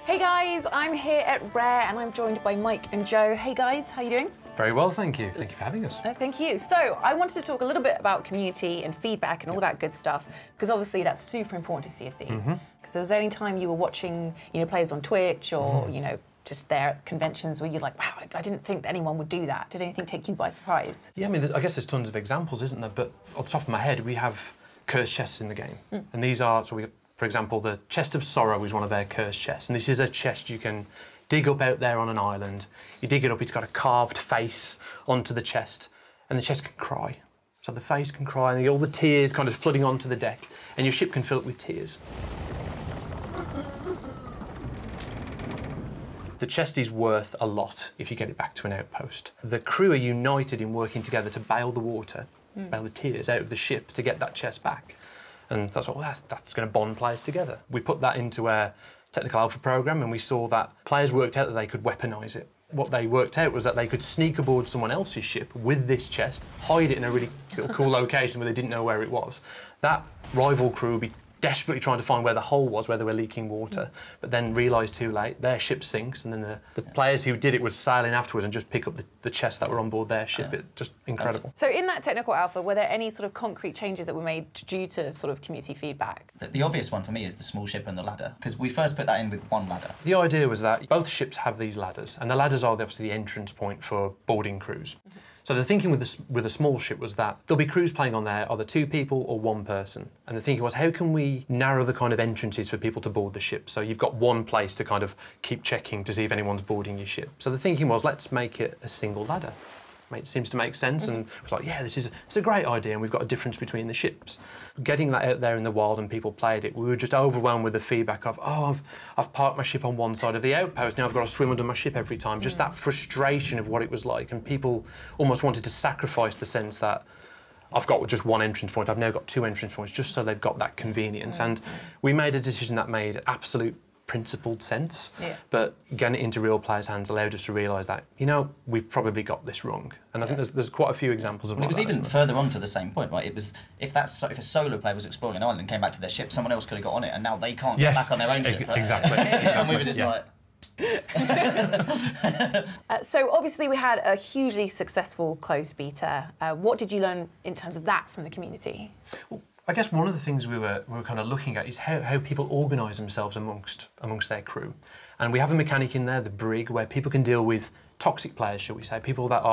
Hey guys, I'm here at Rare and I'm joined by Mike and Joe. Hey guys, how you doing? Very well, thank you. Thank you for having us. Thank you. So I wanted to talk a little bit about community and feedback and all that good stuff, because obviously that's super important to Sea of Thieves. Because there was any time you were watching, players on Twitch or, just there at conventions where you're like, wow, I didn't think that anyone would do that. Did anything take you by surprise? Yeah, I mean, I guess there's tons of examples, isn't there? But off the top of my head, we have cursed chests in the game. And these are, for example, the Chest of Sorrow is one of their cursed chests. And this is a chest you can dig up out there on an island. You dig it up, it's got a carved face onto the chest, and the chest can cry. So the face can cry, and all the tears kind of flooding onto the deck, and your ship can fill it with tears. The chest is worth a lot if you get it back to an outpost. The crew are united in working together to bail the water, bail the tears out of the ship to get that chest back. And that's going to bond players together. We put that into our technical alpha program, and we saw that players worked out that they could weaponise it. What they worked out was that they could sneak aboard someone else's ship with this chest, hide it in a really cool location where they didn't know where it was. That rival crew would be desperately trying to find where the hole was, where they were leaking water, but then realised too late, their ship sinks, and then the players who did it would sail in afterwards and just pick up the chests that were on board their ship. It's just incredible. So in that technical alpha, were there any sort of concrete changes that were made due to sort of community feedback? The obvious one for me is the small ship and the ladder, because we first put that in with one ladder. The idea was that both ships have these ladders, and the ladders are obviously the entrance point for boarding crews. So the thinking with a small ship was that there'll be crews playing on there, either 2 people or 1 person. And the thinking was, how can we narrow the kind of entrances for people to board the ship? So you've got one place to kind of keep checking to see if anyone's boarding your ship. So the thinking was, let's make it a single ladder. It seems to make sense, and it was like, yeah, it's a great idea, and we've got a difference between the ships. Getting that out there in the wild and people played it, we were just overwhelmed with the feedback of, oh, I've parked my ship on one side of the outpost, now I've got to swim under my ship every time. Just that frustration of what it was like, and people almost wanted to sacrifice the sense that I've got just 1 entrance point, I've now got 2 entrance points, just so they've got that convenience. And we made a decision that made absolute principled sense, but getting it into real players' hands allowed us to realise that, we've probably got this wrong. And I think there's quite a few examples of it was even further on to the same point, right? It was, if a solo player was exploring an island and came back to their ship, someone else could have got on it, and now they can't get back on their own ship. Exactly. And we were just like... So obviously we had a hugely successful closed beta. What did you learn in terms of that from the community? Well, I guess one of the things we were kind of looking at is how people organise themselves amongst their crew. And we have a mechanic in there, the brig, where people can deal with toxic players, shall we say, people that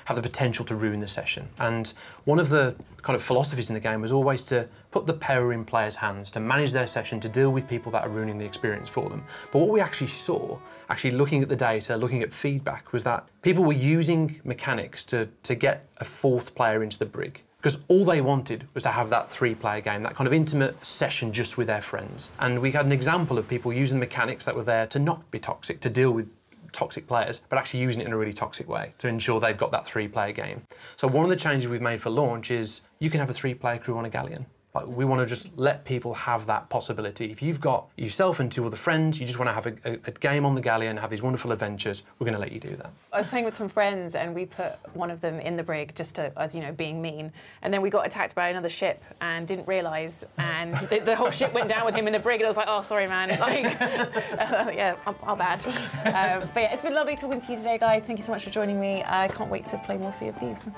have the potential to ruin the session. And one of the kind of philosophies in the game was always to put the power in players' hands, to manage their session, to deal with people that are ruining the experience for them. But what we actually saw, looking at the data, looking at feedback, was that people were using mechanics to get a 4th player into the brig. Because all they wanted was to have that 3-player game, that kind of intimate session just with their friends. And we had an example of people using mechanics that were there to not be toxic, to deal with toxic players, but actually using it in a really toxic way to ensure they've got that 3-player game. So one of the changes we've made for launch is you can have a 3-player crew on a Galleon. Like, we want to just let people have that possibility. If you've got yourself and 2 other friends, you just want to have a game on the Galleon, have these wonderful adventures, we're going to let you do that. I was playing with some friends and we put one of them in the brig just to, as being mean. And then we got attacked by another ship and didn't realise, and the whole ship went down with him in the brig, and I was like, oh, sorry, man. Like, yeah, our bad. But yeah, it's been lovely talking to you today, guys. Thank you so much for joining me. I can't wait to play more Sea of Thieves.